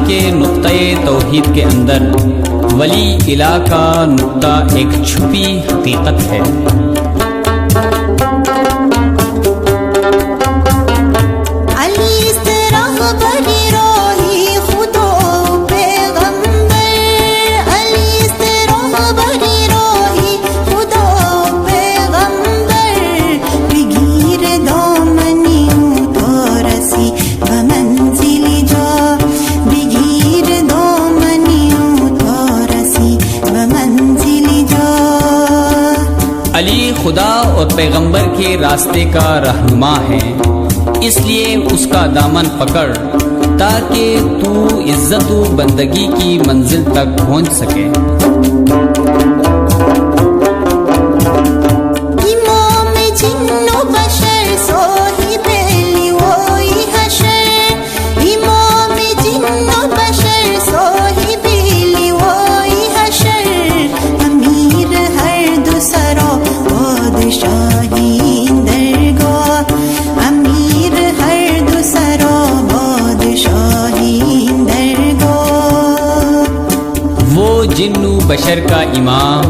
के नुक्ते तौहीद के अंदर वली इला का नुक्ता एक छुपी हकीकत है। अली खुदा और पैगंबर के रास्ते का रहनुमा है, इसलिए उसका दामन पकड़ ताकि तू इज्जत व बंदगी की मंजिल तक पहुंच सके। जिन्नु बशर का इमाम,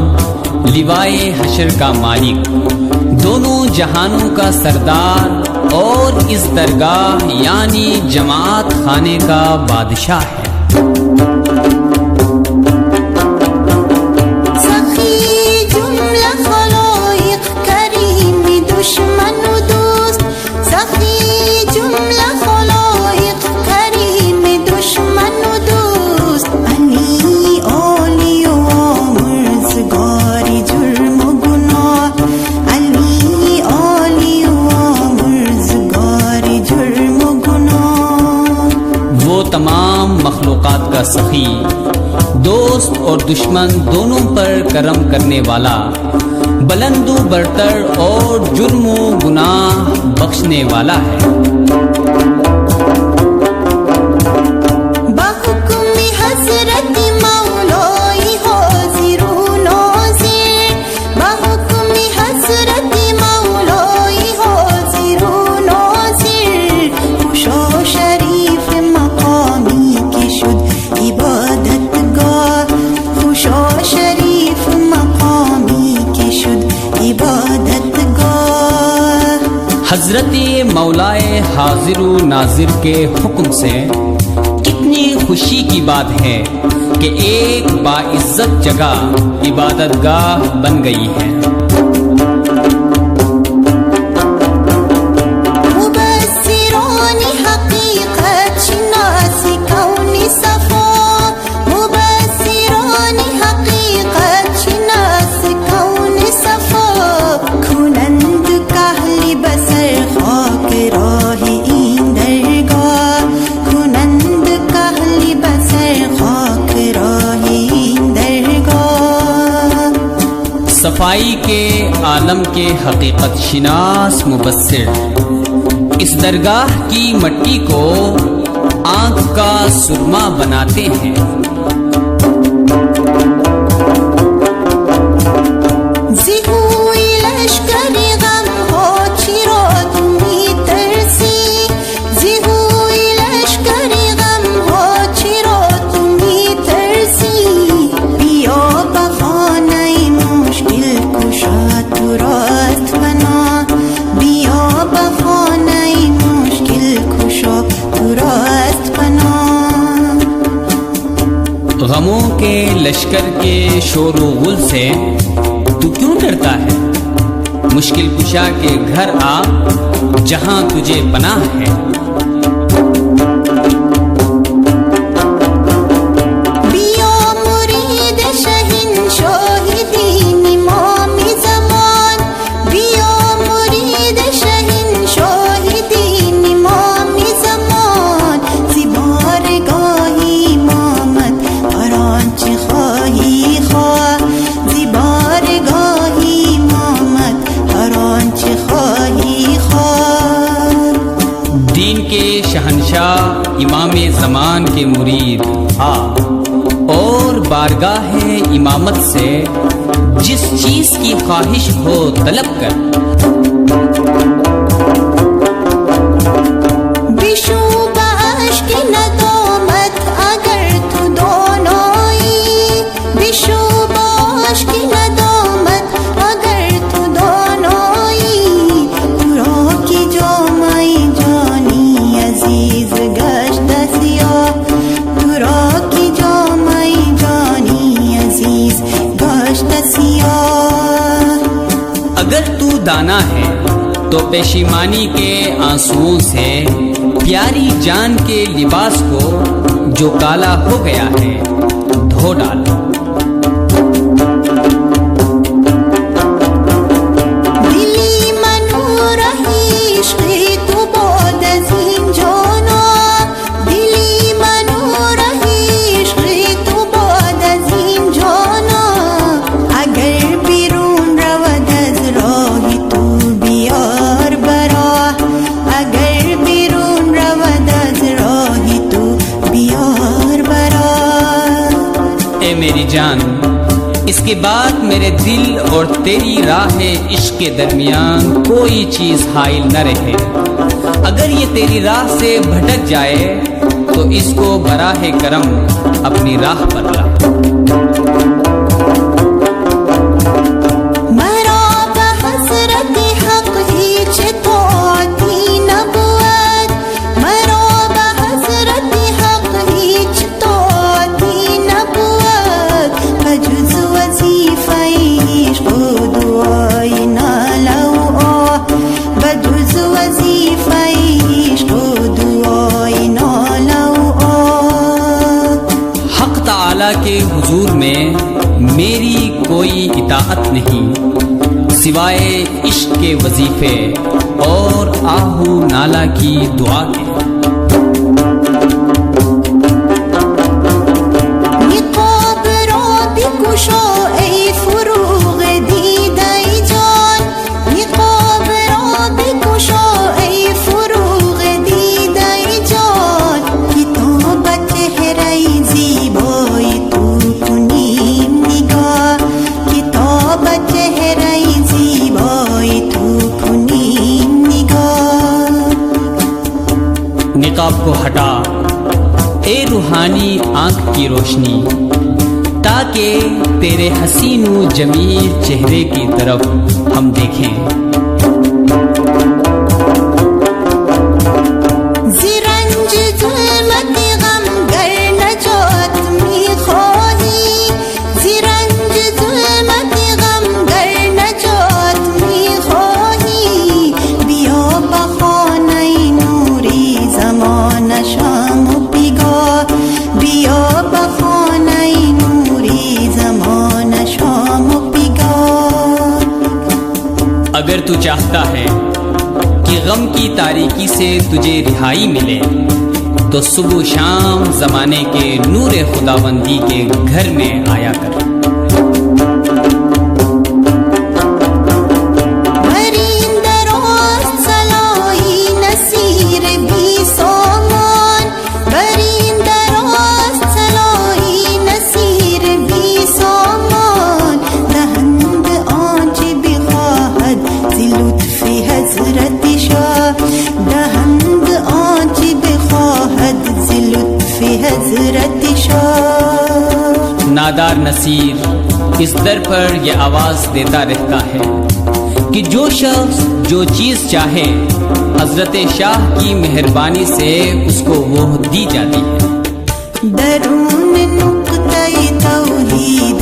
लिवाए हशर का मालिक, दोनों जहानों का सरदार और इस दरगाह यानी जमात खाने का बादशाह है। तमाम मखलूक़ात का सखी, दोस्त और दुश्मन दोनों पर करम करने वाला, बुलंदो बरतर और जुर्म गुनाह बख्शने वाला है। हजरत मौलाए हाजिर नाजिर के हुक्म से कितनी खुशी की बात है कि एक बाइज्जत जगह इबादतगाह बन गई है। सफाई के आलम के हकीकत शिनास मुबस्सिर इस दरगाह की मट्टी को आंख का सुरमा बनाते हैं। गमों के लश्कर के शोर व गुल से तू क्यों डरता है? मुश्किल कुशा के घर आ जहां तुझे पनाह है। शहंशाह इमामे ज़मान के मुरीद आ और बारगाह इमामत से जिस चीज की ख्वाहिश हो तलब कर। बिशु बाश की नदोमत अगर अगर तू दाना है तो पेशीमानी के आंसुओं से प्यारी जान के लिबास को जो काला हो गया है धो डाल। मेरी जान, इसके बाद मेरे दिल और तेरी राह इश्क के दरमियान कोई चीज हाइल न रहे। अगर ये तेरी राह से भटक जाए तो इसको बराह करम अपनी राह पर ला। के हुजूर में मेरी कोई इताअत नहीं सिवाय इश्क के वजीफे और आहू नाला की दुआ के। निकाब को हटा ए रूहानी आंख की रोशनी, ताकि तेरे हसीनो जमील चेहरे की तरफ हम देखें। अगर तू चाहता है कि गम की तारीकी से तुझे रिहाई मिले तो सुबह शाम जमाने के नूर खुदाबंदी के घर में आया कर। नादार नसीर इस दर पर यह आवाज देता रहता है कि जो शख्स जो चीज चाहे हजरत शाह की मेहरबानी से उसको वो दी जाती है। दरून नुक्ता-ए-तौहीद